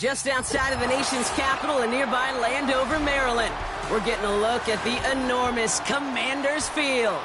just outside of the nation's capital in nearby Landover, Maryland. We're getting a look at the enormous Commanders Field.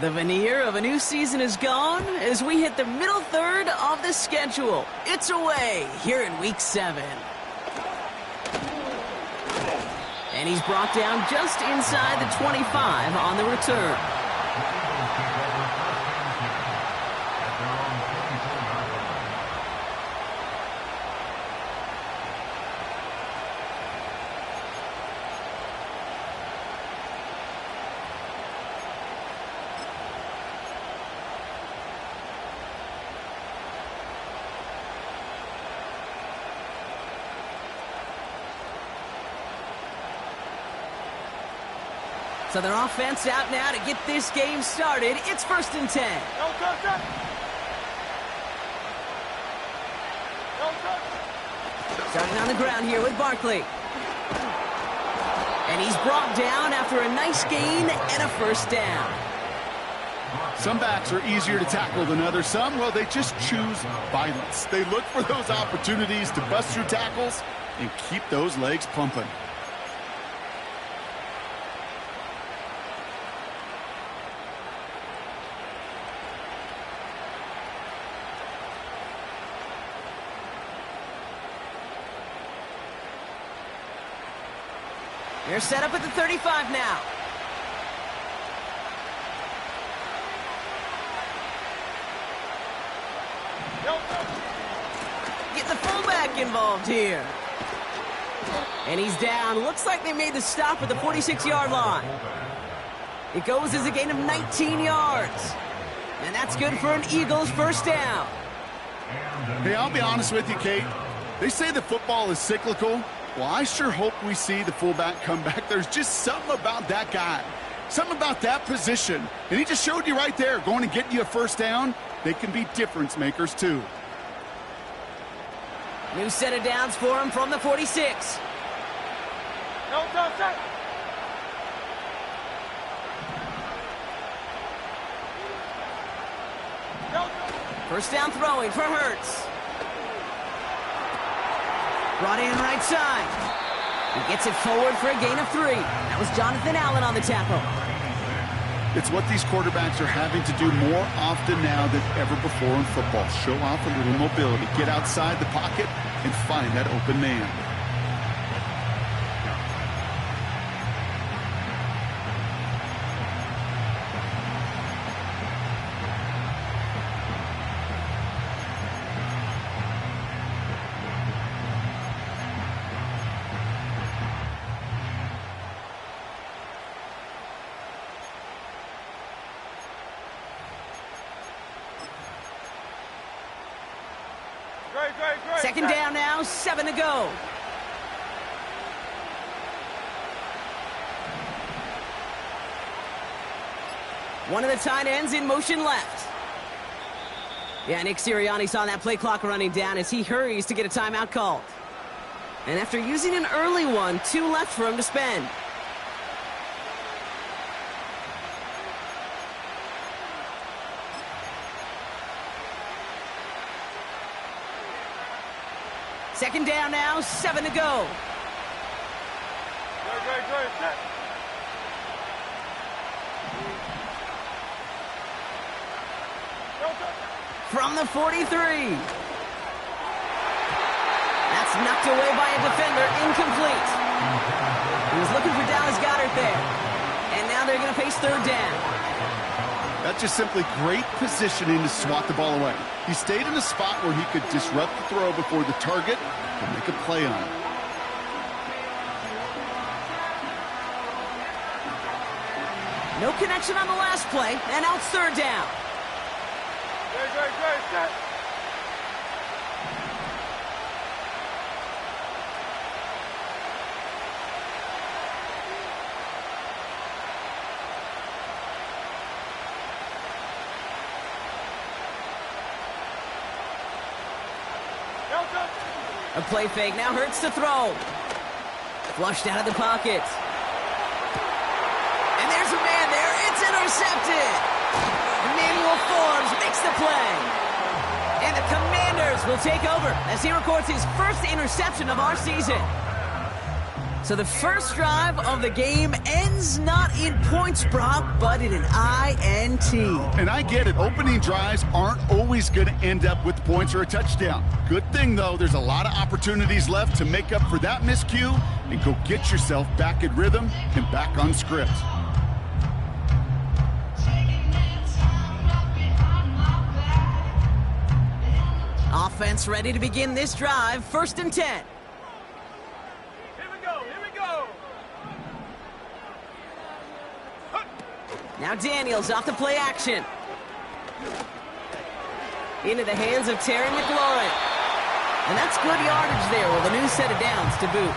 The veneer of a new season is gone as we hit the middle third of the schedule. It's away here in Week 7. And he's brought down just inside the 25 on the return. So their offense out now to get this game started. It's 1st and 10. Starting on the ground here with Barkley. And he's brought down after a nice gain and a 1st down. Some backs are easier to tackle than others. Some, well, they just choose violence. They look for those opportunities to bust through tackles and keep those legs pumping. They're set up at the 35 now. Get the fullback involved here. And he's down. Looks like they made the stop at the 46-yard line. It goes as a gain of 19 yards. And that's good for an Eagles 1st down. Hey, I'll be honest with you, Kate. They say the football is cyclical. Well, I sure hope we see the fullback come back. There's just something about that guy, something about that position. And he just showed you right there, going to get you a 1st down. They can be difference makers, too. New set of downs for him from the 46. First down throwing for Hurts. Brought in right side. He gets it forward for a gain of 3. That was Jonathan Allen on the tackle. It's what these quarterbacks are having to do more often now than ever before in football. Show off a little mobility. Get outside the pocket and find that open man. Second down now, 7 to go. One of the tight ends in motion left. Yeah, Nick Sirianni saw that play clock running down as he hurries to get a timeout called. And after using an early one, 2 left for him to spend. Second down now, 7 to go. From the 43. That's knocked away by a defender, incomplete. He was looking for Dallas Goedert there. And now they're going to face 3rd down. That's just simply great positioning to swat the ball away. He stayed in a spot where he could disrupt the throw before the target could make a play on it. No connection on the last play, and now it's third down. Set. A play fake now hurts to throw. Flushed out of the pocket. And there's a man there. It's intercepted. Emmanuel Forbes makes the play. And the Commanders will take over as he records his first interception of our season. So the first drive of the game ends not in points, Brock, but in an INT. And I get it. Opening drives aren't always going to end up with points or a touchdown. Good thing, though, there's a lot of opportunities left to make up for that miscue and go get yourself back in rhythm and back on script. Offense ready to begin this drive. 1st and 10. Now Daniels off the play action. Into the hands of Terry McLaurin. And that's good yardage there with a new set of downs to boot.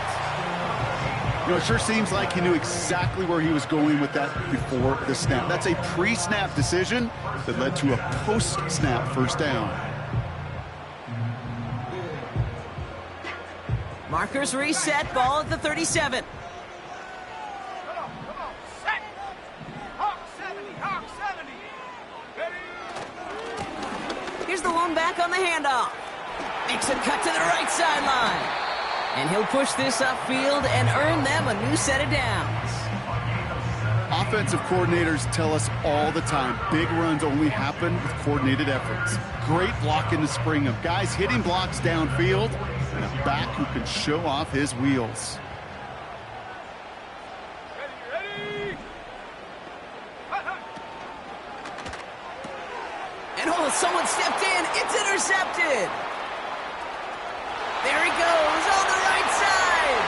You know, it sure seems like he knew exactly where he was going with that before the snap. That's a pre-snap decision that led to a post-snap first down. Markers reset, ball at the 37. Here's the lone back on the handoff. Makes a cut to the right sideline. And he'll push this upfield and earn them a new set of downs. Offensive coordinators tell us all the time, big runs only happen with coordinated efforts. Great block in the spring of guys hitting blocks downfield and a back who can show off his wheels. And oh, someone stepped in. It's intercepted. There he goes on the right side.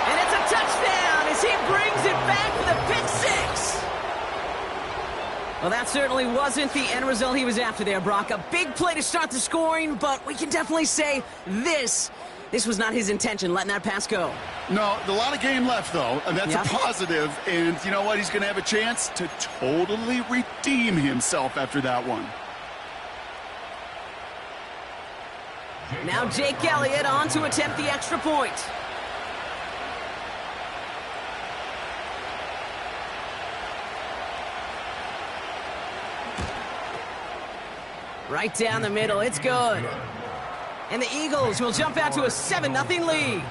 And it's a touchdown as he brings it back for the pick six. Well, that certainly wasn't the end result he was after there, Brock. A big play to start the scoring, but we can definitely say this was not his intention, letting that pass go. No, a lot of game left, though, and that's a positive. And you know what? He's going to have a chance to totally redeem himself after that one. Now Jake Elliott on to attempt the extra point. Right down the middle, it's good. And the Eagles will jump out to a 7-0 lead.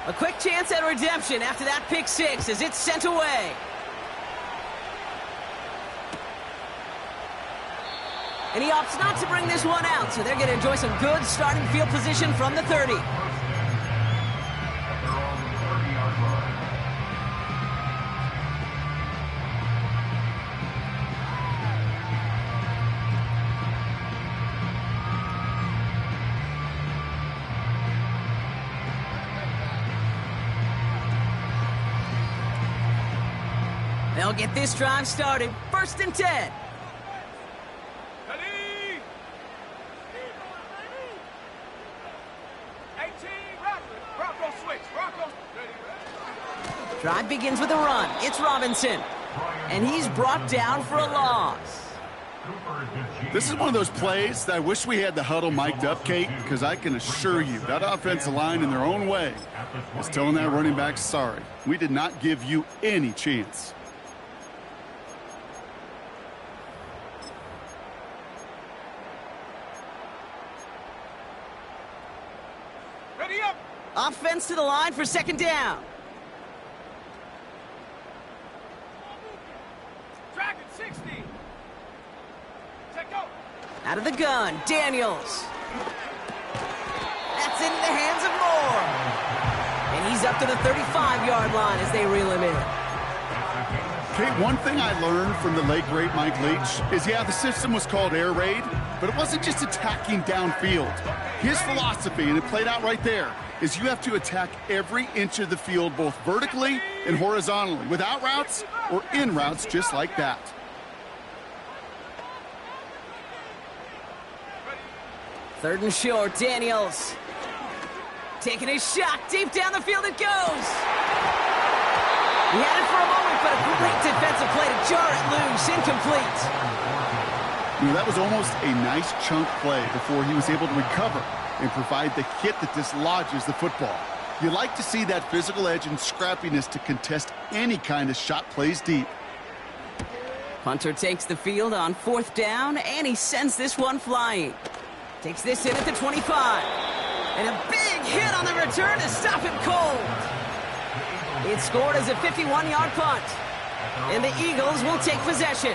A quick chance at redemption after that pick six as it's sent away. And he opts not to bring this one out, so they're going to enjoy some good starting field position from the 30. They'll get this drive started. 1st and 10. Drive begins with a run. It's Robinson. And he's brought down for a loss. This is one of those plays that I wish we had the huddle mic'd up, Kate, because I can assure you that offensive line in their own way is telling that running back, sorry, we did not give you any chance. Ready up. Offense to the line for 2nd down. Dragon 60. Out of the gun, Daniels. That's in the hands of Moore. And he's up to the 35-yard line as they reel him in. Okay, one thing I learned from the late, great Mike Leach is, yeah, the system was called air raid, but it wasn't just attacking downfield. His philosophy, and it played out right there, is you have to attack every inch of the field, both vertically and horizontally, without routes or in routes just like that. Third and short, Daniels. Taking his shot, deep down the field it goes. He had it for a moment, but a great defensive play to jar it loose, incomplete. You know, that was almost a nice chunk play before he was able to recover and provide the hit that dislodges the football. You like to see that physical edge and scrappiness to contest any kind of shot plays deep. Hunter takes the field on 4th down, and he sends this one flying. Takes this in at the 25. And a big hit on the return to stop him cold. It's scored as a 51-yard punt. And the Eagles will take possession.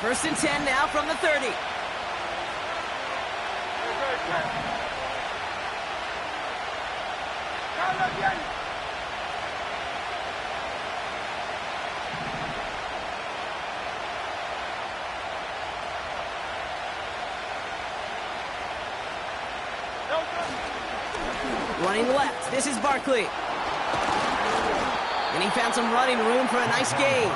First and 10 now from the 30. Running left, this is Barkley. And he found some running room for a nice gain.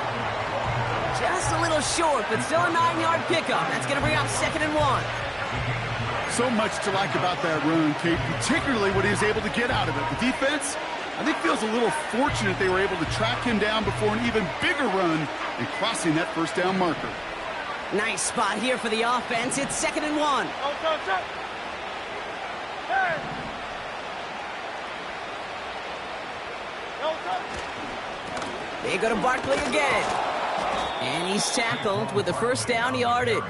Just a little short, but still a 9-yard pickup. That's going to bring up 2nd and 1. So much to like about that run, Kate, particularly what he was able to get out of it. The defense, I think, feels a little fortunate they were able to track him down before an even bigger run and crossing that first down marker. Nice spot here for the offense. It's 2nd and 1. They go to Barkley again. And he's tackled with the first down yardage.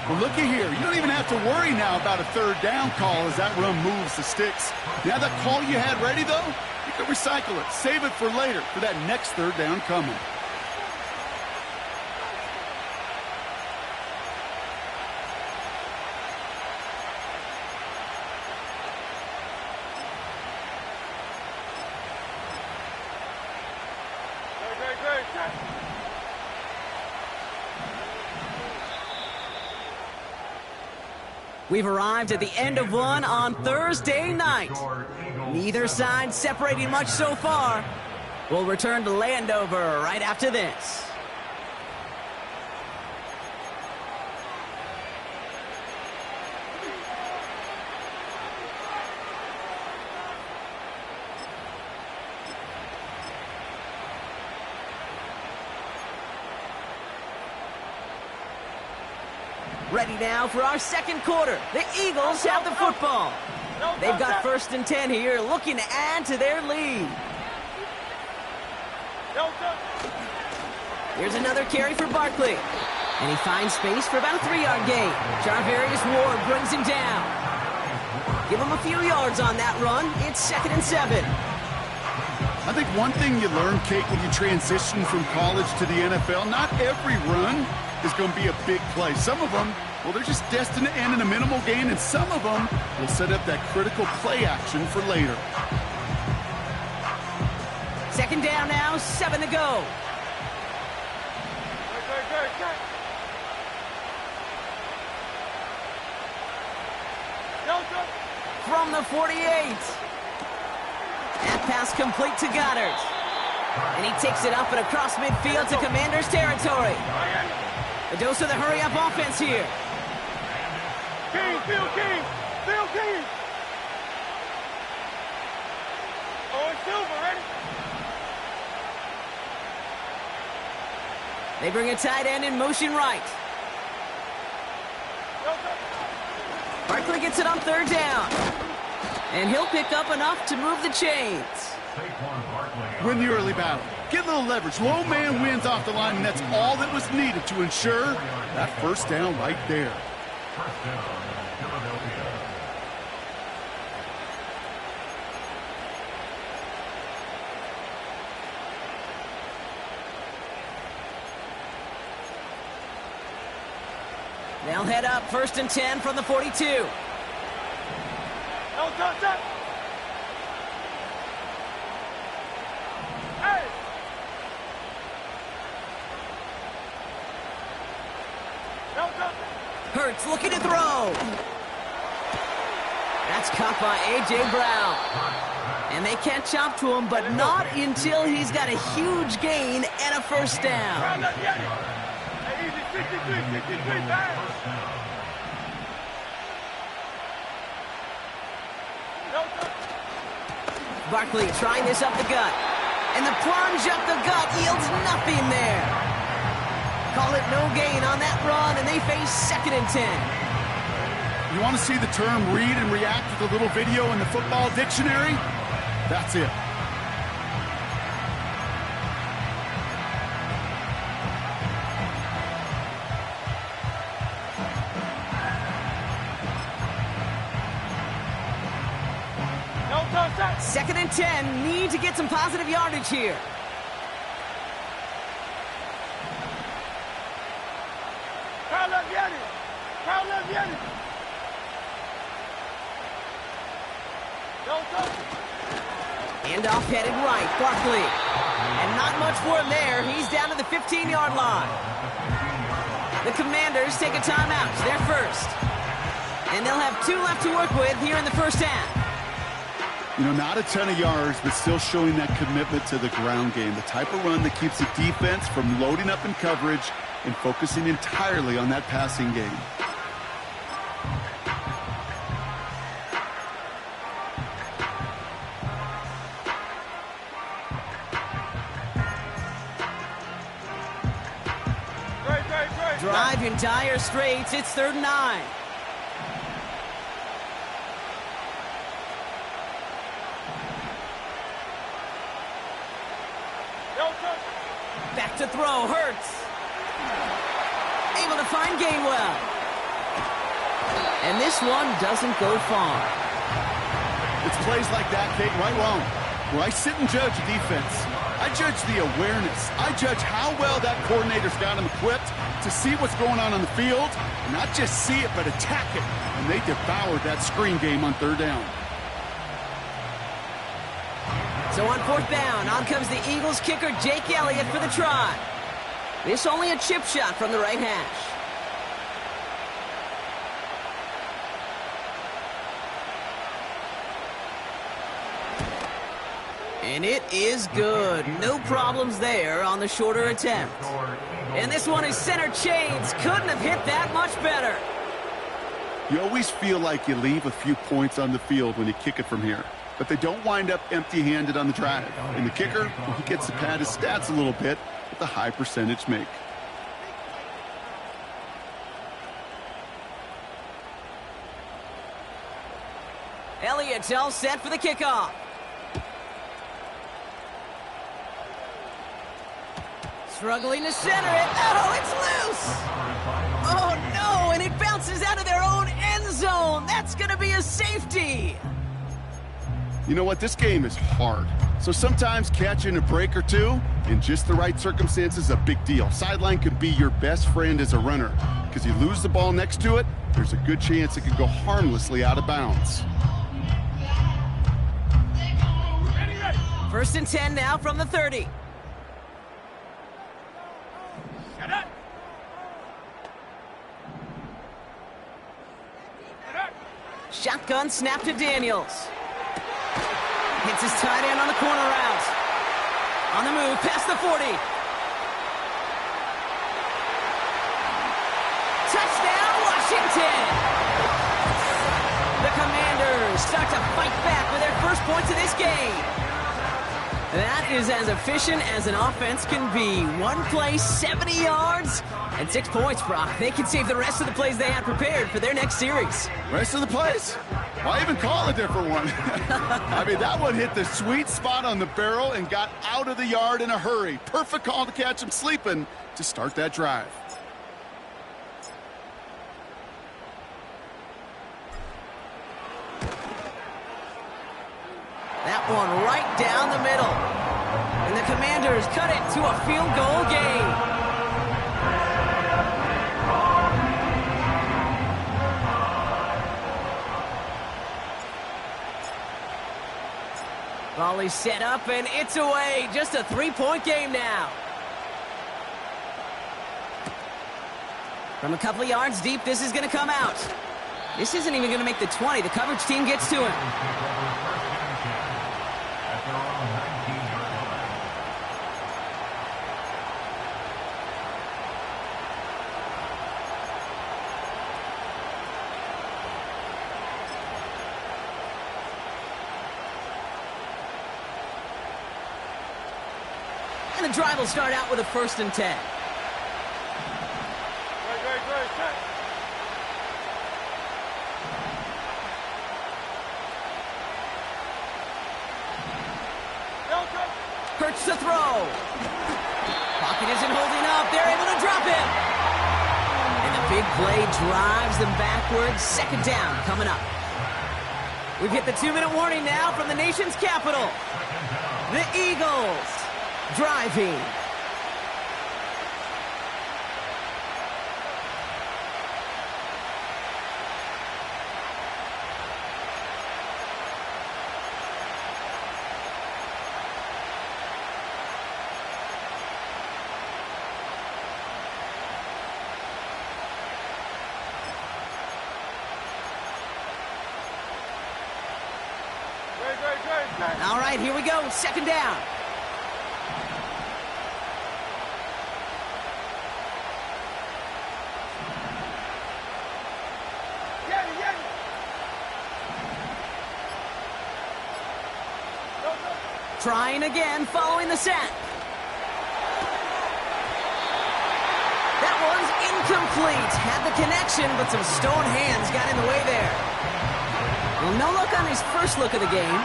Well, looky here. You don't even have to worry now about a 3rd down call as that run moves the sticks. Now that call you had ready, though, you can recycle it. Save it for later for that next 3rd down coming. We've arrived at the end of one on Thursday night. Neither side separating much so far. We'll return to Landover right after this. Ready now for our second quarter. The Eagles have the football. They've got 1st and 10 here, looking to add to their lead. Here's another carry for Barkley. And he finds space for about a 3-yard gain. Charvarius Ward brings him down. Give him a few yards on that run. It's 2nd and 7. I think one thing you learn, Kate, when you transition from college to the NFL, not every run is going to be a big play. Some of them, well, they're just destined to end in a minimal gain, and some of them will set up that critical play action for later. 2nd down now, 7 to go. From the 48. That pass complete to Goddard. And he takes it up and across midfield to Commanders territory. A dose of the hurry-up offense here. King, Phil King, Phil King. Owen Silver, ready? They bring a tight end in motion right. Barkley gets it on 3rd down. And he'll pick up enough to move the chains. Win the early battle. Get a little leverage. Low man wins off the line, and that's all that was needed to ensure that 1st down right there. They'll head up 1st and 10 from the 42. No touch up. Hey. No touch. Hurts looking to throw. That's caught by A.J. Brown. And they catch up to him, but not until he's got a huge gain and a first down. Round up, Yanni. Hey, easy, 63, back. No touch. Barkley trying this up the gut. And the plunge up the gut yields nothing there. Call it no gain on that run, and they face 2nd and 10. You want to see the term read and react with a little video in the football dictionary? That's it. No touch up. 2nd and 10, need to get some positive yardage here. Crowd left Yanni. Crowd left Yanni. No touch. Handoff headed right, Barkley. And not much for him there. He's down to the 15-yard line. The Commanders take a timeout. They're first. And they'll have 2 left to work with here in the first half. You know, not a ton of yards, but still showing that commitment to the ground game. The type of run that keeps the defense from loading up in coverage and focusing entirely on that passing game. Great. Drive in dire straits. It's 3rd and 9. No touch. Back to throw, Hurts. Able to find Gainwell. And this one doesn't go far. It's plays like that, Kate, right wrong. Where I sit and judge defense. I judge the awareness. I judge how well that coordinator's got him equipped to see what's going on the field, and not just see it, but attack it. And they devoured that screen game on 3rd down. So on 4th down, on comes the Eagles kicker, Jake Elliott, for the try. This only a chip shot from the right hash. And it is good. No problems there on the shorter attempt. And this one is center chains. Couldn't have hit that much better. You always feel like you leave a few points on the field when you kick it from here. But they don't wind up empty-handed on the drive. And the kicker, he gets to pad his stats a little bit with a high percentage make. Elliott's all set for the kickoff. Struggling to center it. Oh, it's loose. Oh, no, and it bounces out of their own end zone. That's going to be a safety. You know what? This game is hard. So sometimes catching a break or two in just the right circumstances is a big deal. Sideline can be your best friend as a runner because you lose the ball next to it, there's a good chance it could go harmlessly out of bounds. 1st and 10 now from the 30. Shotgun snap to Daniels. Hits his tight end on the corner route. On the move, past the 40. Touchdown, Washington! The Commanders start to fight back with their first points of this game. That is as efficient as an offense can be. One play, 70 yards, and 6 points, Brock. They can save the rest of the plays they had prepared for their next series. Rest of the plays? Why even call a different one? I mean, that one hit the sweet spot on the barrel and got out of the yard in a hurry. Perfect call to catch him sleeping to start that drive. That one right down the middle. And the Commanders cut it to a field goal game. Volley set up, and it's away. Just a three-point game now. From a couple of yards deep, this is going to come out. This isn't even going to make the 20. The coverage team gets to him. And the drive will start out with a 1st and 10. Hurts to throw. Pocket isn't holding up. They're able to drop him. And the big play drives them backwards. 2nd down coming up. We've hit the 2-minute warning now from the nation's capital. The Eagles driving. All right, here we go. 2nd down. Trying again, following the sack. That one's incomplete. Had the connection, but some stone hands got in the way there. Well, no look on his first look of the game.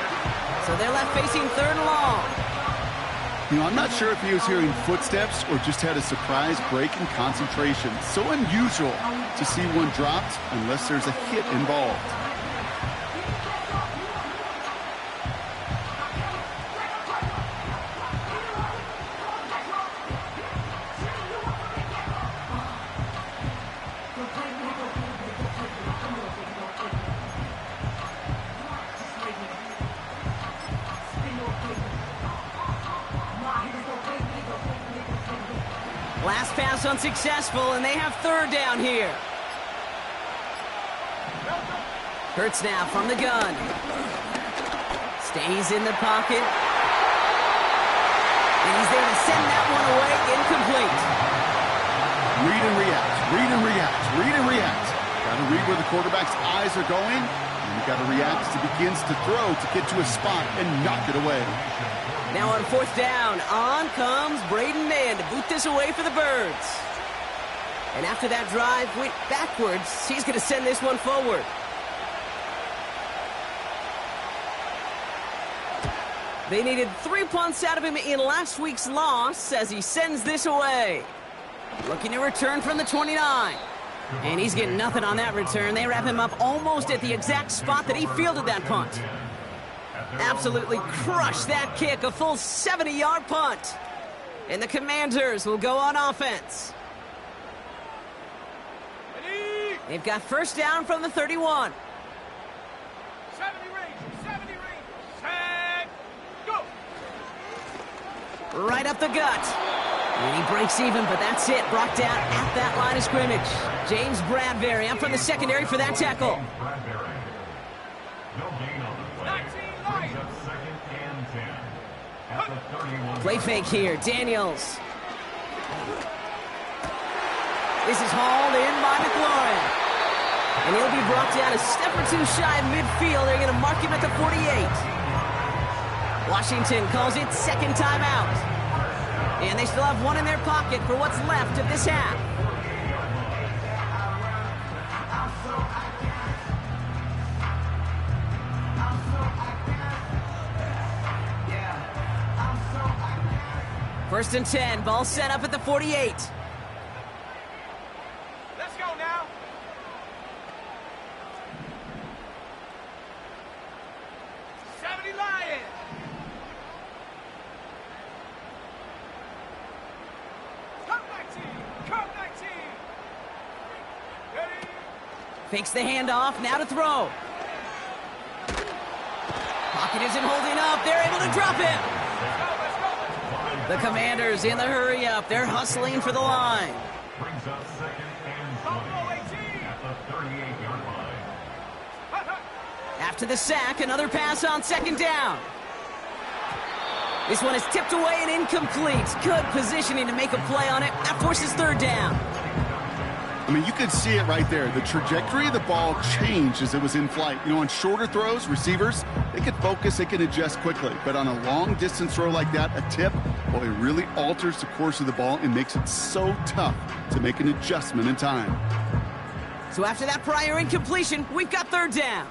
So they're left facing 3rd and long. You know, I'm not sure if he was hearing footsteps or just had a surprise break in concentration. So unusual to see one dropped unless there's a hit involved. Last pass unsuccessful, and they have 3rd down here. Hurts now from the gun. Stays in the pocket. And he's there to send that one away, incomplete. Read and react, read and react, read and react. Got to read where the quarterback's eyes are going, and you got to react as he begins to throw to get to a spot and knock it away. Now on 4th down, on comes Braden Mann to boot this away for the Birds. And after that drive went backwards, he's going to send this one forward. They needed 3 punts out of him in last week's loss as he sends this away. Looking to return from the 29. And he's getting nothing on that return. They wrap him up almost at the exact spot that he fielded that punt. Absolutely crushed that kick, a full 70-yard punt. And the Commanders will go on offense. They've got 1st down from the 31. 70 range, set, go! Right up the gut. And he breaks even, but that's it. Brought down at that line of scrimmage. James Bradbury up from the secondary for that tackle. Play fake here, Daniels. This is hauled in by McLaurin. And he'll be brought down a step or 2 shy of midfield. They're going to mark him at the 48. Washington calls it 2nd timeout. And they still have one in their pocket for what's left of this half. First and 10, ball set up at the 48. Let's go now. Lions. Come back team. Ready? Fakes the handoff, now to throw. Pocket isn't holding up. They're able to drop him. The Commanders in the hurry up. They're hustling for the line. Brings up second and 20 at the 38-yard line. After the sack, another pass on second down. This one is tipped away and incomplete. Good positioning to make a play on it. That forces third down. I mean, you could see it right there. The trajectory of the ball changed as it was in flight. You know, on shorter throws, receivers, they can focus, they can adjust quickly. But on a long-distance throw like that, a tip, well, it really alters the course of the ball and makes it so tough to make an adjustment in time. So after that prior incompletion, we've got third down.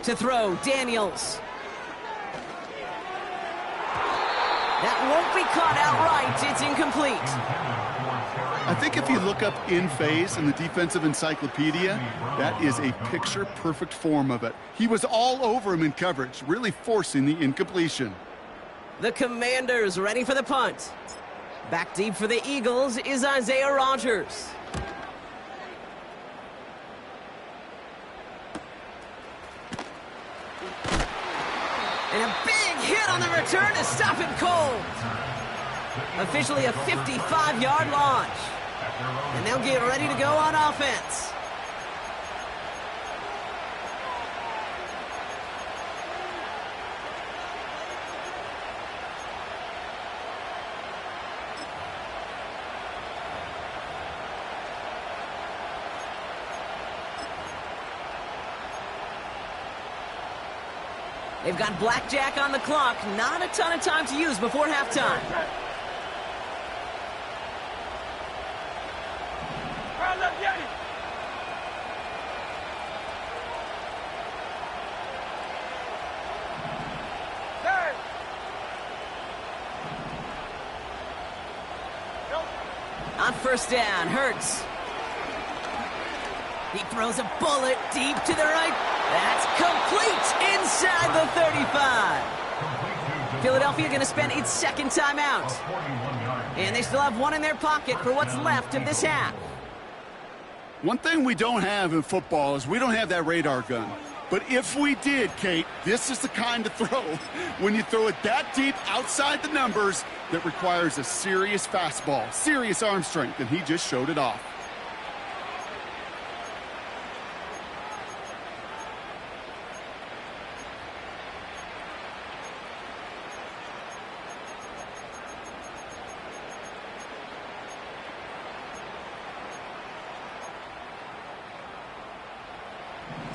To throw, Daniels. That won't be caught outright. It's incomplete. I think if you look up in phase in the defensive encyclopedia, that is a picture-perfect form of it. He was all over him in coverage, really forcing the incompletion. The Commanders ready for the punt. Back deep for the Eagles is Isaiah Rodgers. And a big hit on the return to stop him cold. Officially a 55-yard launch. And they'll get ready to go on offense. They've got blackjack on the clock. Not a ton of time to use before halftime. On first down, Hurts. He throws a bullet deep to the right. That's complete inside the 35. Philadelphia going to spend its second timeout. And they still have one in their pocket for what's left of this half. One thing we don't have in football is we don't have that radar gun. But if we did, Kate, this is the kind of throw, when you throw it that deep outside the numbers, that requires a serious fastball, serious arm strength, and he just showed it off.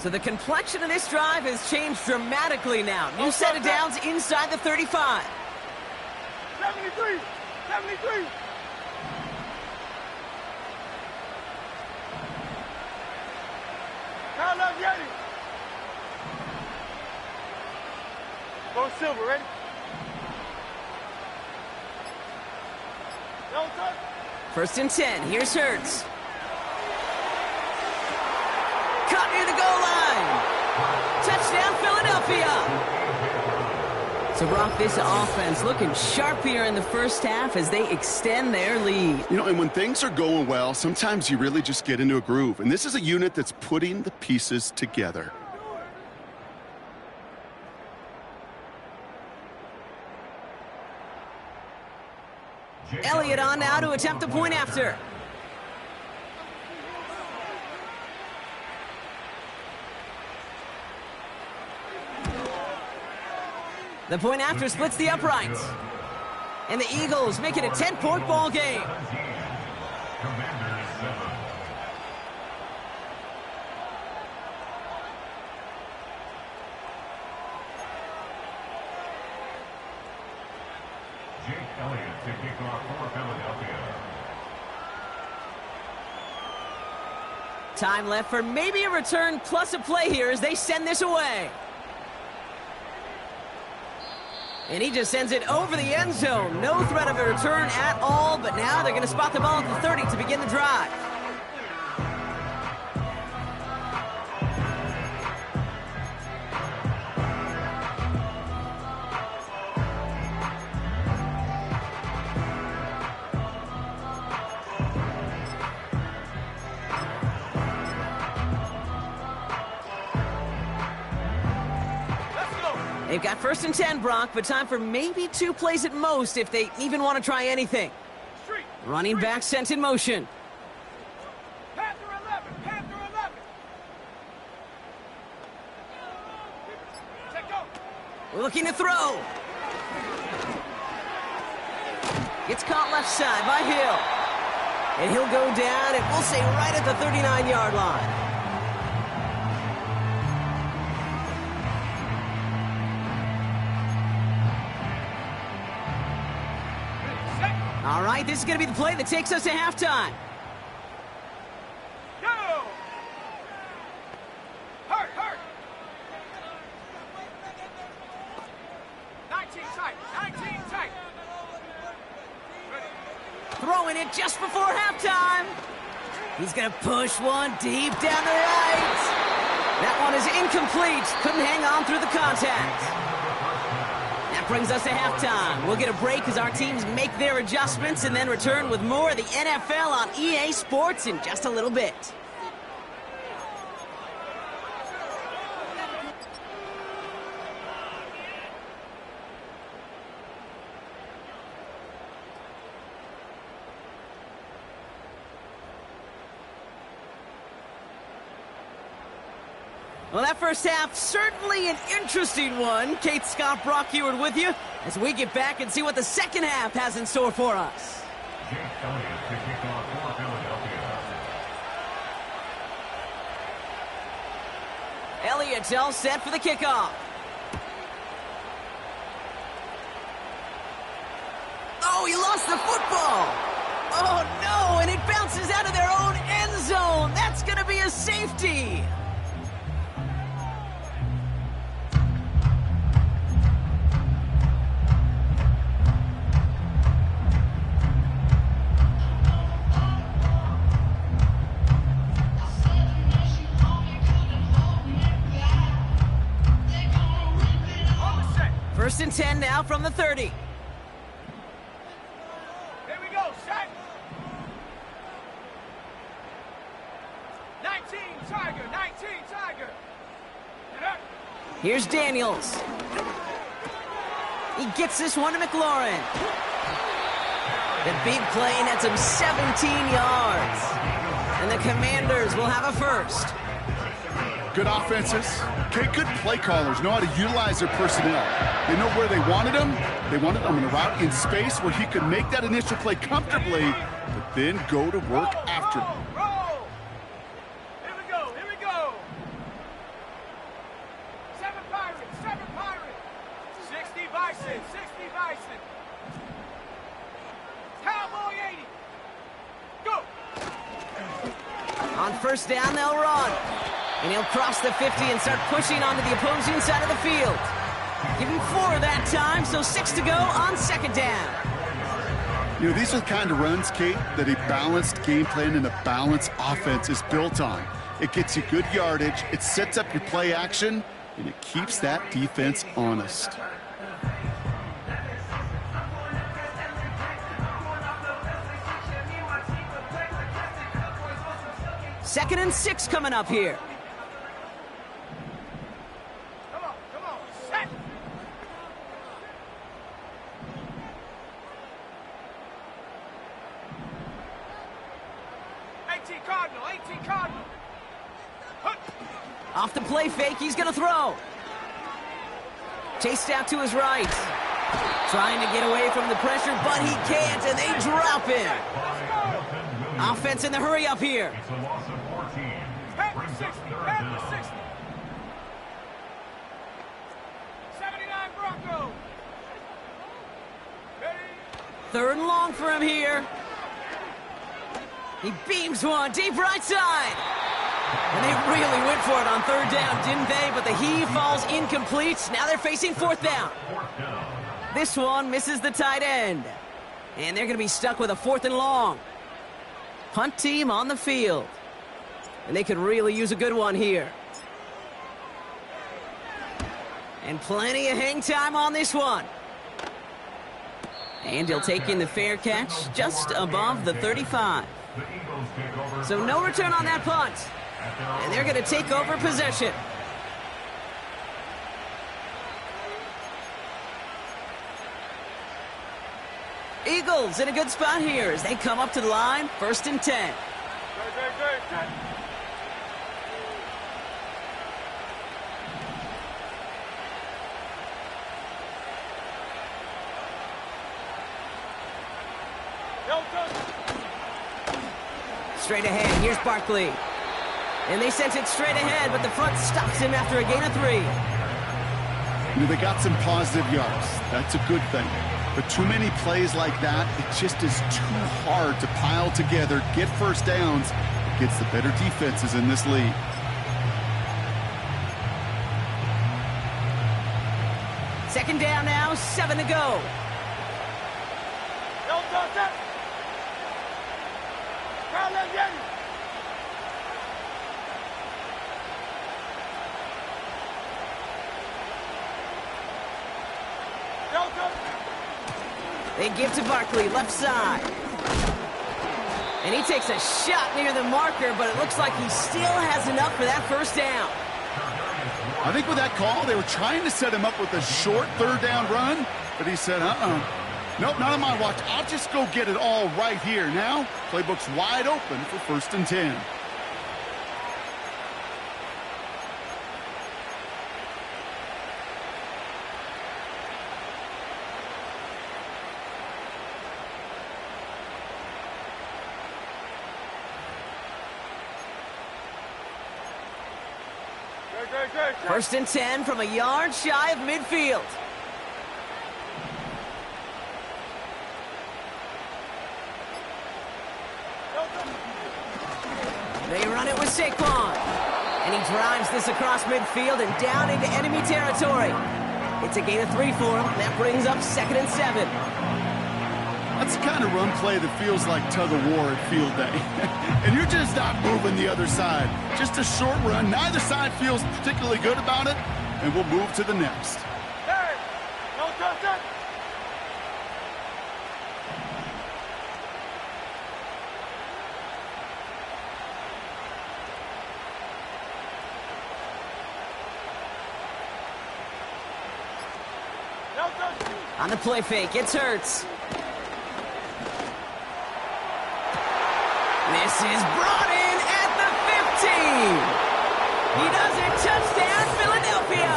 So the complexion of this drive has changed dramatically now. New set of downs inside the 35. 73! 73! Kyle up, Yeti! Go Silver, ready? No touch. First and 10, here's Hurts. Caught near the goal line. Touchdown, Philadelphia. So, Brock, this offense looking sharp here in the first half as they extend their lead. You know, and when things are going well, sometimes you really just get into a groove. And this is a unit that's putting the pieces together. Elliott on now to attempt the point after. The point after splits the uprights. And the Eagles make it a 10-point ball game. Jake Elliott to kick off for Philadelphia. Time left for maybe a return plus a play here as they send this away. And he just sends it over the end zone. No threat of a return at all, but now they're going to spot the ball at the 30 to begin the drive. They've got 1st and 10, Brock, but time for maybe 2 plays at most if they even want to try anything. Running back sent in motion. Panther 11, Panther 11. Take go. Looking to throw. Gets caught left side by Hill. And he'll go down, and we'll say right at the 39-yard line. All right, this is going to be the play that takes us to halftime. Go! Hurt, hurt! 19 tight, 19 tight. Throwing it just before halftime. He's going to push one deep down the right. That one is incomplete. Couldn't hang on through the contact. That brings us to halftime. We'll get a break as our teams make their adjustments and then return with more of the NFL on EA Sports in just a little bit. Well, that first half, certainly an interesting one. Kate, Scott, Brock Heward with you as we get back and see what the second half has in store for us. Jake Elliott to kick off for Philadelphia. Elliott's all set for the kickoff. Oh, he lost the football. Oh, no, and it bounces out of their own end zone. That's going to be a safety. First and 10 now from the 30. Here we go, set. 19 Tiger, 19 Tiger. Get up. Here's Daniels. He gets this one to McLaurin. The big play nets him 17 yards. And the Commanders will have a first. Good offenses. Okay, good play callers know how to utilize their personnel. They know where they wanted him. They wanted him in a route in space where he could make that initial play comfortably, but then go to work after. Roll. Here we go, here we go. 7 Pirates, 7 Pirates. 60 Bison, 60 Bison. Cowboy 80. Go. On first down, they'll run. And he'll cross the 50 and start pushing onto the opposing side of the field. Give him 4 that time, so 6 to go on second down. You know, these are the kind of runs, Kate, that a balanced game plan and a balanced offense is built on. It gets you good yardage, it sets up your play action, and it keeps that defense honest. Second and 6 coming up here. Come on, set. Cardinal, 18 Cardinal. Off the play fake, he's going to throw. Chased out to his right. Trying to get away from the pressure, but he can't, and they drop him. Offense in the hurry up here. It's a loss of 14. Panther Brings 60, up third Panther down. 60. 79 Broncos. Ready? Third and long for him here. He beams one deep right side. And they really went for it on third down, didn't they? But the heave falls incomplete. Now they're facing fourth down. This one misses the tight end. And they're going to be stuck with a 4th and long. Punt team on the field. And they could really use a good one here. And plenty of hang time on this one. And he'll take in the fair catch just above the 35. So no return on that punt. And they're going to take over possession. Eagles in a good spot here as they come up to the line, 1st and 10. Straight ahead, here's Barkley. And they sent it straight ahead, but the front stops him after a gain of 3. You know, they got some positive yards. That's a good thing. But too many plays like that, it just is too hard to pile together, get first downs. It gets the better defenses in this league. Second down now, 7 to go. They give to Barkley, left side. And he takes a shot near the marker, but it looks like he still has enough for that first down. I think with that call, they were trying to set him up with a short 3rd down run, but he said, nope, not on my watch. I'll just go get it all right here. Now, playbook's wide open for 1st and 10. First and 10 from a yard shy of midfield. They run it with Saquon. And he drives this across midfield and down into enemy territory. It's a gain of 3 for him. That brings up 2nd and 7. That's the kind of run play that feels like tug-of-war at field day. And you're just not moving the other side. Just a short run. Neither side feels particularly good about it. And we'll move to the next. Hey! Don't touch it! On the play fake, it's Hurts. This is brought in at the 15. He does it. Touchdown, Philadelphia.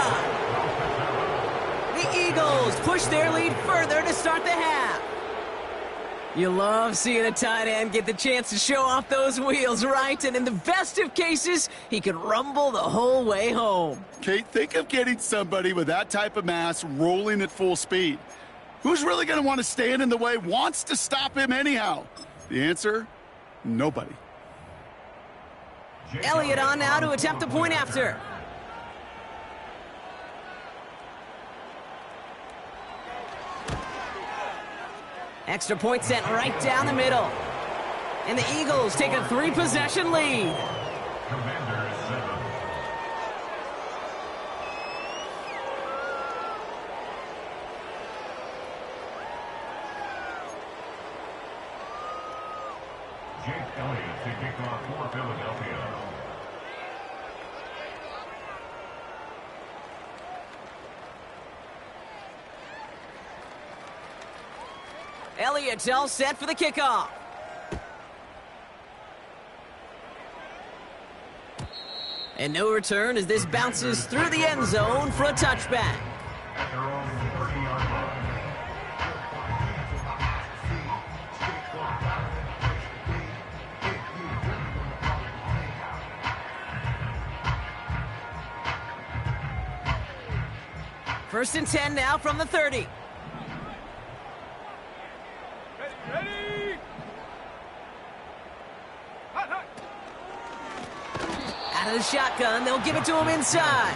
The Eagles push their lead further to start the half. You love seeing a tight end get the chance to show off those wheels, right? And in the best of cases, he could rumble the whole way home. Kate, think of getting somebody with that type of mass rolling at full speed. Who's really going to want to stand in the way, wants to stop him anyhow? The answer? Nobody. Elliott on now to attempt the point after. Extra point sent right down the middle. And the Eagles take a 3-possession lead. Commanders 7. Jake Elliott to kick off for Philadelphia. Elliott all set for the kickoff. And no return as this bounces through the end zone for a touchback. At their own 30-yard line. First and 10 now from the 30. Ready? Hot, hot. Out of the shotgun, they'll give it to him inside.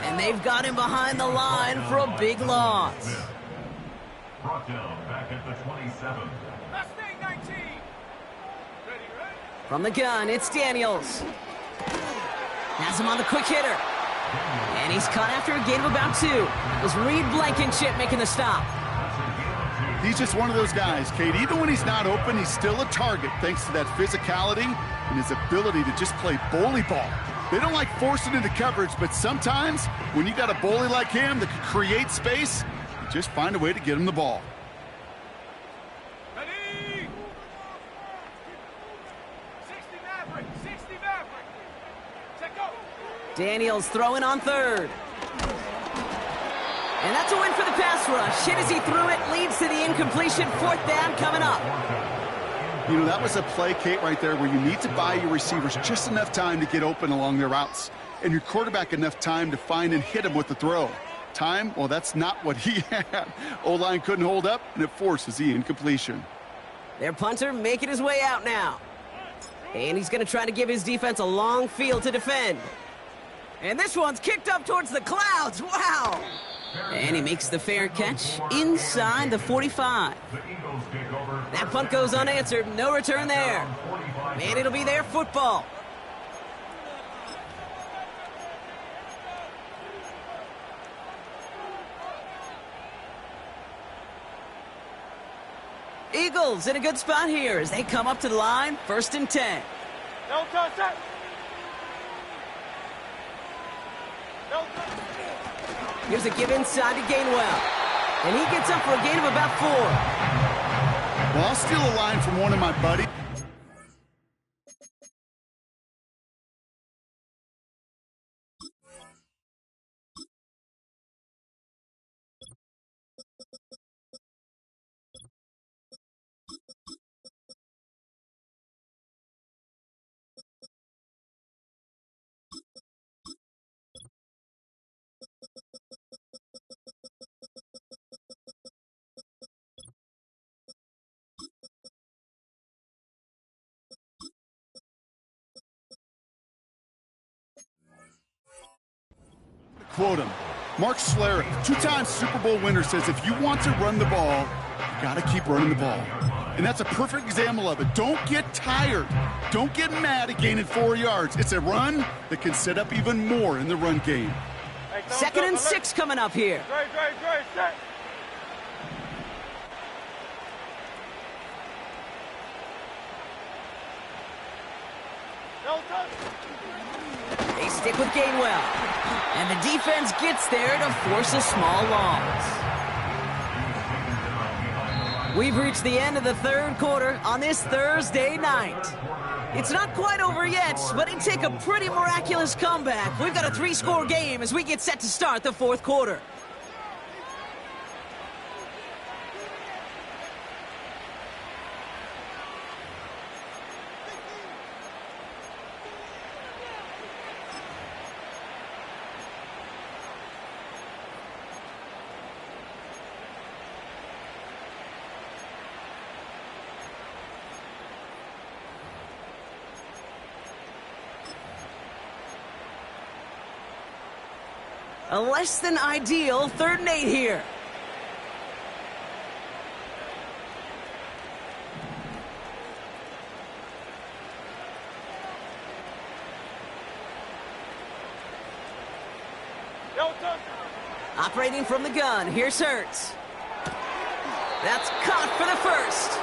And they've got him behind the line for a big loss. Brought down back at the 27. Mustang 19. Ready? From the gun, it's Daniels. Has him on the quick hitter. And he's caught after a gain of about 2. It was Reed Blankenship making the stop. He's just one of those guys, Kate. Even when he's not open, he's still a target thanks to that physicality and his ability to just play bully ball. They don't like forcing into coverage, but sometimes when you got a bully like him that can create space, you just find a way to get him the ball. Daniels throwing on third. And that's a win for the pass rush. Hit as he threw it, leads to the incompletion. Fourth down coming up. You know, that was a play, Kate, right there where you need to buy your receivers just enough time to get open along their routes. And your quarterback enough time to find and hit him with the throw. Time, well, that's not what he had. O-line couldn't hold up, and it forces the incompletion. Their punter making his way out now. And he's going to try to give his defense a long field to defend. And this one's kicked up towards the clouds. Wow! And he makes the fair catch inside the 45. That punt goes unanswered. No return there. And it'll be their football. Eagles in a good spot here as they come up to the line. 1st and 10. No touch that. No touch. Here's a give inside to Gainwell. And he gets up for a gain of about 4. Well, I'll steal a line from one of my buddies. Quote him. Mark Schlereth, 2-time Super Bowl winner, says if you want to run the ball, you got to keep running the ball. And that's a perfect example of it. Don't get tired. Don't get mad at gaining 4 yards. It's a run that can set up even more in the run game. Hey, 2nd and 6 coming up here. Dre, set. No touch. They stick with Gainwell. And the defense gets there to force a small loss. We've reached the end of the 3rd quarter on this Thursday night. It's not quite over yet, but it take a pretty miraculous comeback. We've got a 3-score game as we get set to start the 4th quarter. A less than ideal 3rd and 8 here. No touch. Operating from the gun, here's Hurts. That's caught for the 1st.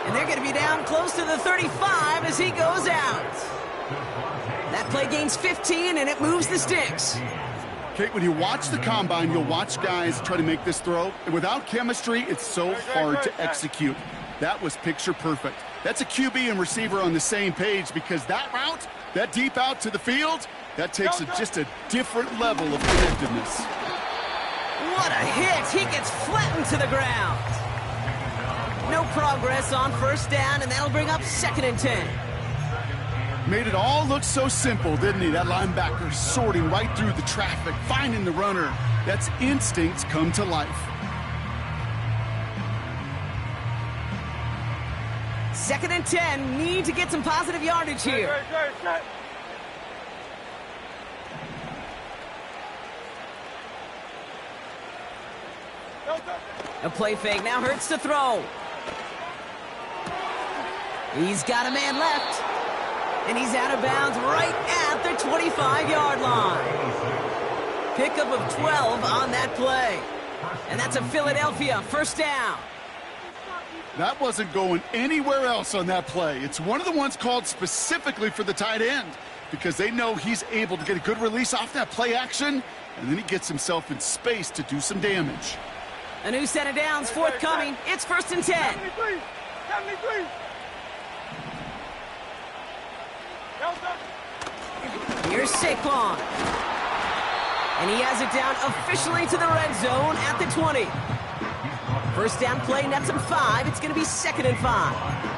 And they're going to be down close to the 35 as he goes out. That play gains 15 and it moves the sticks. Kate, when you watch the combine, you'll watch guys try to make this throw. And without chemistry, it's so hard to execute. That was picture perfect. That's a QB and receiver on the same page because that route, that deep out to the field, that takes just a different level of connectedness. What a hit! He gets flattened to the ground. No progress on 1st down, and that'll bring up 2nd and 10. Made it all look so simple, didn't he? That linebacker sorting right through the traffic, finding the runner. That's instincts come to life. 2nd and 10, need to get some positive yardage here. Dre, set. No touch. A play fake, now Hurts to throw. He's got a man left. And he's out of bounds right at the 25-yard line. Pickup of 12 on that play. And that's a Philadelphia 1st down. That wasn't going anywhere else on that play. It's one of the ones called specifically for the tight end because they know he's able to get a good release off that play action, and then he gets himself in space to do some damage. A new set of downs forthcoming. It's 1st and 10. 73. 73. No touch. Here's Saquon. And he has it down officially to the red zone at the 20. First down play, nets him 5. It's going to be 2nd and 5.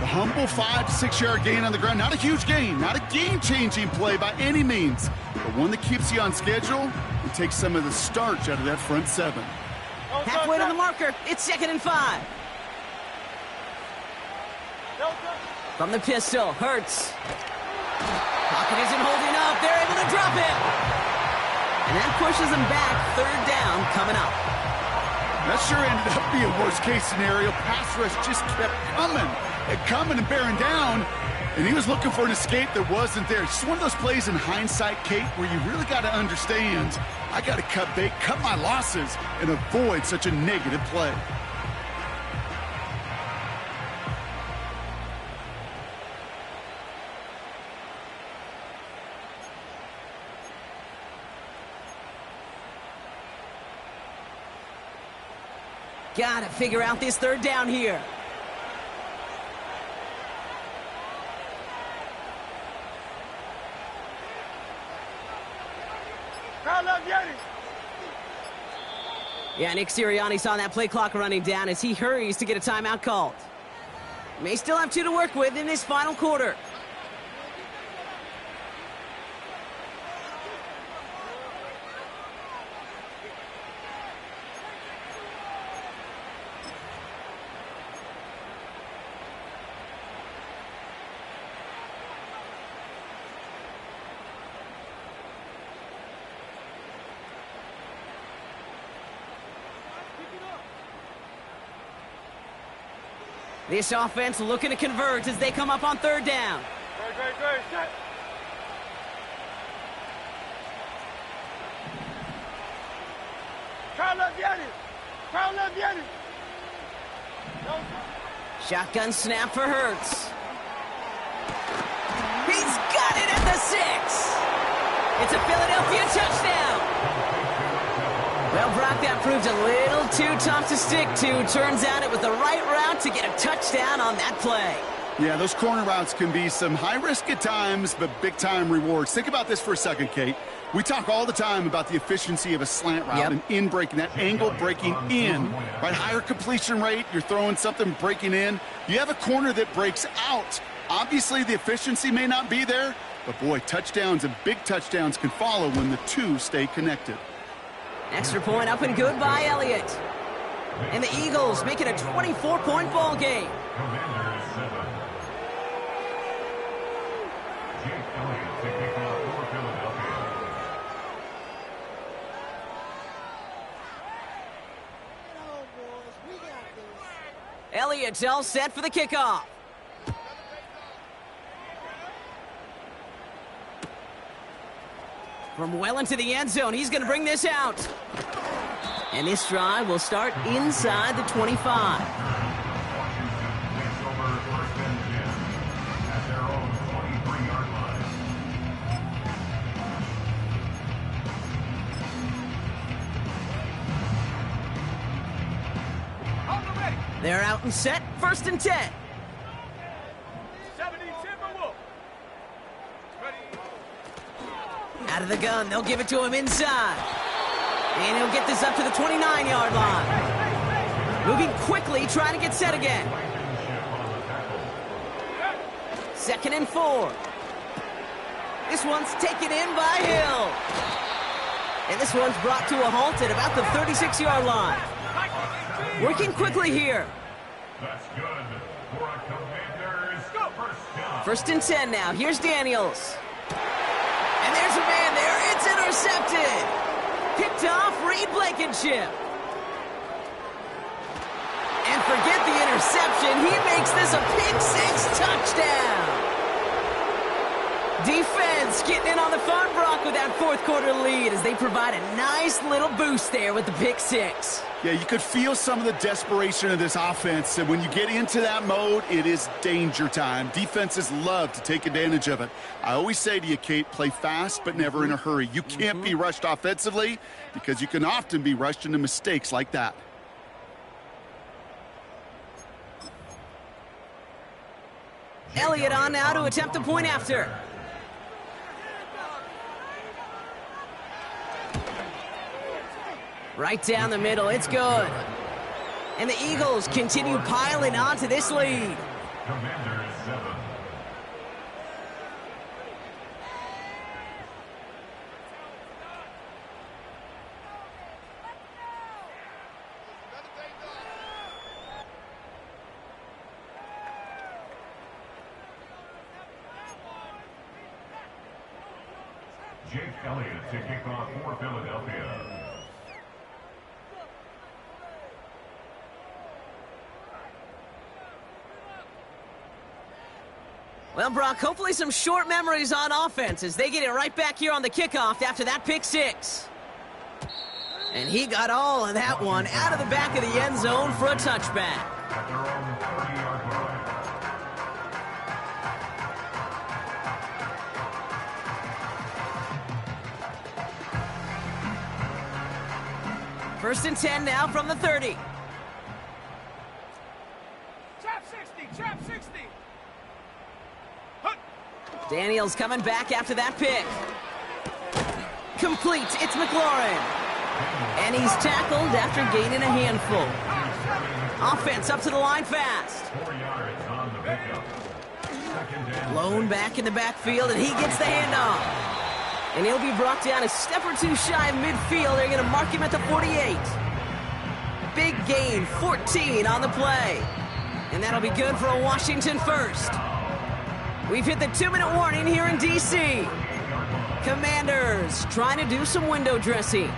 The humble 5 to 6 yard gain on the ground. Not a huge gain, not a game-changing play by any means, but one that keeps you on schedule and takes some of the starch out of that front 7. Halfway to the marker, it's 2nd and 5. From the pistol, Hurts. Pocket isn't holding up. They're able to drop it. And that pushes them back. 3rd down coming up. That sure ended up being worst-case scenario. Pass rush just kept coming and bearing down, and he was looking for an escape that wasn't there. Just one of those plays in hindsight, Kate, where you really got to understand, I got to cut bait, cut my losses, and avoid such a negative play. Got to figure out this 3rd down here. Yeah, Nick Sirianni saw that play clock running down as he hurries to get a timeout called. May still have 2 to work with in this final quarter. This offense looking to convert as they come up on 3rd down. Great. Set. Carl Vianney. Shotgun snap for Hurts. He's got it at the 6. It's a Philadelphia touchdown. Well, Brock, that proved a little too tough to stick to. Turns out it was the right route to get a touchdown on that play. Yeah, those corner routes can be some high risk at times, but big-time rewards. Think about this for a second, Kate. We talk all the time about the efficiency of a slant route and in breaking, that angle breaking in, right? Higher completion rate, you're throwing something breaking in. You have a corner that breaks out. Obviously, the efficiency may not be there, but boy, touchdowns and big touchdowns can follow when the 2 stay connected. Extra point up and good by Elliott. And the Eagles make it a 24-point ball game. Commanders 7. Jake Elliott to kick off for Philadelphia. Elliott's all set for the kickoff. From well into the end zone, he's going to bring this out. And this drive will start inside the 25. Washington takes over 1st and 10 at their own 23-yard line. They're out and set. 1st and 10. 70 Timberwolves. Out of the gun, they'll give it to him inside. And he'll get this up to the 29-yard line. Moving quickly, trying to get set again. 2nd and 4. This one's taken in by Hill. And this one's brought to a halt at about the 36-yard line. Working quickly here. That's good for a Commanders first down. 1st and 10 now. Here's Daniels. And there's a man there. It's intercepted. Picked off Reed Blankenship. And forget the interception. He makes this a pick-6 touchdown. Defense getting in on the fun, Brock, with that 4th quarter lead as they provide a nice little boost there with the pick-6. Yeah, you could feel some of the desperation of this offense, and when you get into that mode, it is danger time. Defenses love to take advantage of it. I always say to you, Kate, play fast but never in a hurry. You can't be rushed offensively because you can often be rushed into mistakes like that. Elliott on now to attempt the point after. Right down the middle, it's good. And the Eagles continue piling onto this lead. Commanders 7. Jake Elliott to kick off for Philadelphia. Well, Brock, hopefully some short memories on offense as they get it right back here on the kickoff after that pick six. And he got all of that one out of the back of the end zone for a touchback. At their own 30-yard line. First and 10 now from the 30. Trap 60, trap 60. Daniels coming back after that pick. Complete, it's McLaurin. And he's tackled after gaining a handful. Offense up to the line fast. 4 yards on the pickup. Second down. Blown back in the backfield, and he gets the handoff. And he'll be brought down a step or two shy of midfield. They're going to mark him at the 48. Big gain, 14 on the play. And that'll be good for a Washington first. We've hit the 2-minute warning here in D.C. Commanders trying to do some window dressing.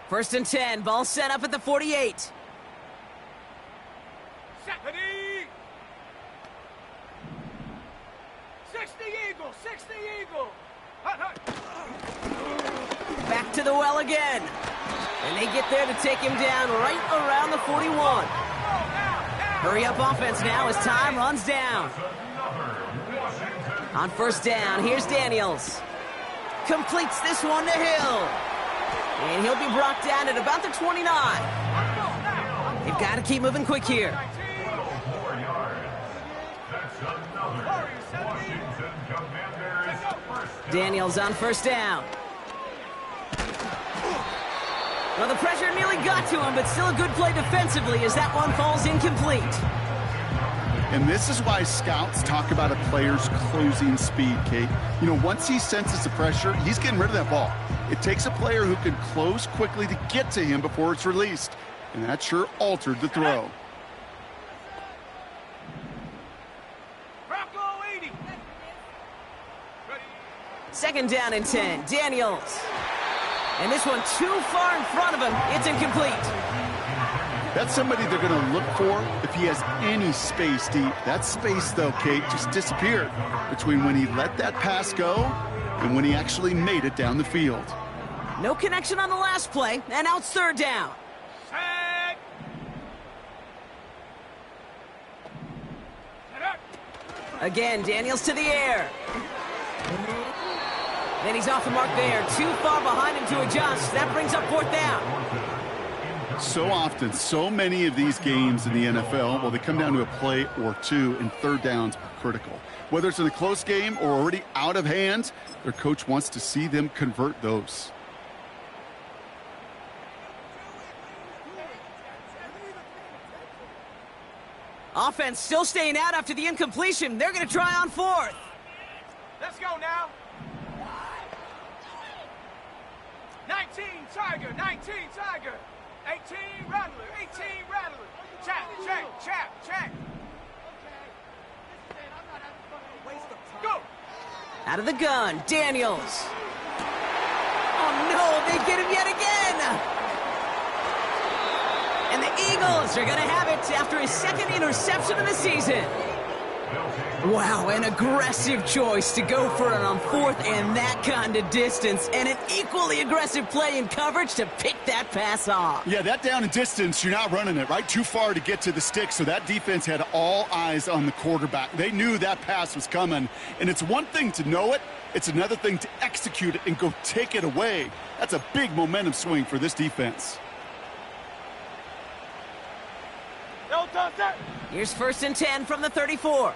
First and 10, ball set up at the 48. Stephanie! 60 Eagle, 60 Eagle. Hut, hut. Back to the well again. And they get there to take him down right around the 41. Hurry up offense now as time runs down. On first down, here's Daniels. Completes this one to Hill. And he'll be brought down at about the 29. They've got to keep moving quick here. 4 yards. That's another Washington Commanders first down. Daniels on first down. Well, the pressure nearly got to him, but still a good play defensively as that one falls incomplete. And this is why scouts talk about a player's closing speed, Kate. You know, once he senses the pressure, he's getting rid of that ball. It takes a player who can close quickly to get to him before it's released. And that sure altered the throw. Bronco 80. Ready. Second down and 10, Daniels. And this one too far in front of him. It's incomplete. That's somebody they're going to look for if he has any space deep. That space, though, Kate, just disappeared between when he let that pass go and when he actually made it down the field. No connection on the last play, and now it's third down. Set. Set up. Again, Daniels to the air. Then he's off the mark there. Too far behind him to adjust. That brings up fourth down. So often, so many of these games in the NFL, well, they come down to a play or two, and third downs are critical. Whether it's in a close game or already out of hand, their coach wants to see them convert those. Offense still staying out after the incompletion. They're going to try on fourth. Let's go now. 19 Tiger, 19 Tiger. 18 Rattler, 18 Rattler. Check, check, check, check. Go. Out of the gun, Daniels. Oh no, they get him yet again. And the Eagles are going to have it after his second interception of the season. Wow, an aggressive choice to go for it on fourth and that kind of distance, and an equally aggressive play in coverage to pick that pass off. Yeah, that down and distance, you're not running it, right? Too far to get to the stick, so that defense had all eyes on the quarterback. They knew that pass was coming, and it's one thing to know it, it's another thing to execute it and go take it away. That's a big momentum swing for this defense. Here's 1st and 10 from the 34.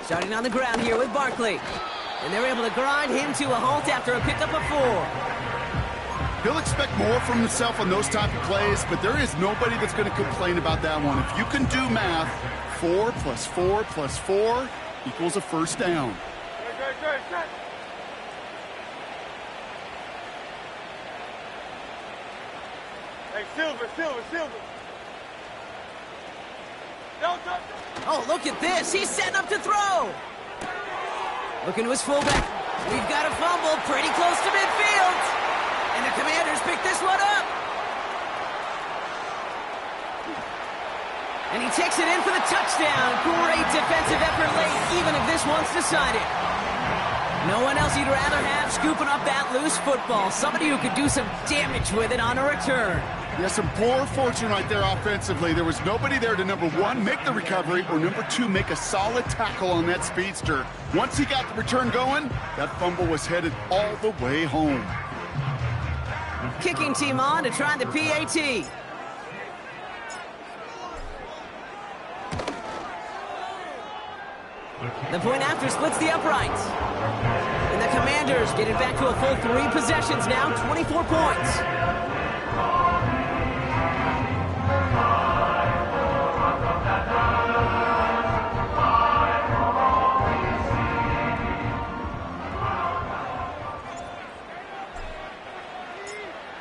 Starting on the ground here with Barkley. And they're able to grind him to a halt after a pickup of 4. He'll expect more from himself on those type of plays, but there is nobody that's going to complain about that one. If you can do math, 4 plus 4 plus 4 equals a first down. Hey, Silver. Oh, look at this. He's setting up to throw. Looking to his fullback. We've got a fumble pretty close to midfield. And the Commanders pick this one up. And he takes it in for the touchdown. Great defensive effort late, even if this one's decided. No one else you'd rather have scooping up that loose football. Somebody who could do some damage with it on a return. Yeah, some poor fortune right there offensively. There was nobody there to, number 1, make the recovery, or number 2, make a solid tackle on that speedster. Once he got the return going, that fumble was headed all the way home. Kicking team on to try the PAT. The point after splits the uprights. And the Commanders get it back to a full 3 possessions now, 24 points.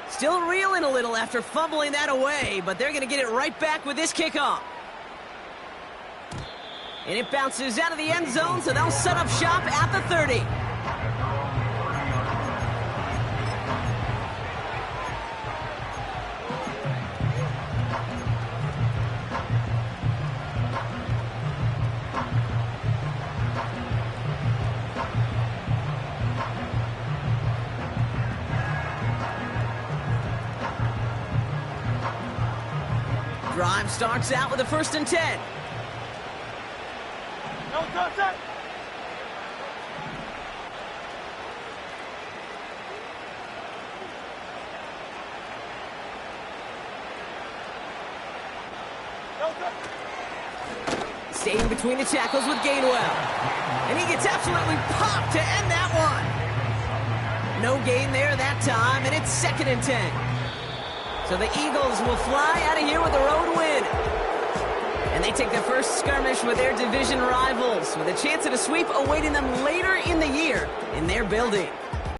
Still reeling a little after fumbling that away, but they're going to get it right back with this kickoff. And it bounces out of the end zone, so they'll set up shop at the 30. Drive starts out with a 1st and 10. Staying between the tackles with Gainwell. And he gets absolutely popped to end that one. No gain there that time, and it's 2nd and 10. So the Eagles will fly out of here with a road win. And they take their first skirmish with their division rivals, with a chance at a sweep awaiting them later in the year in their building.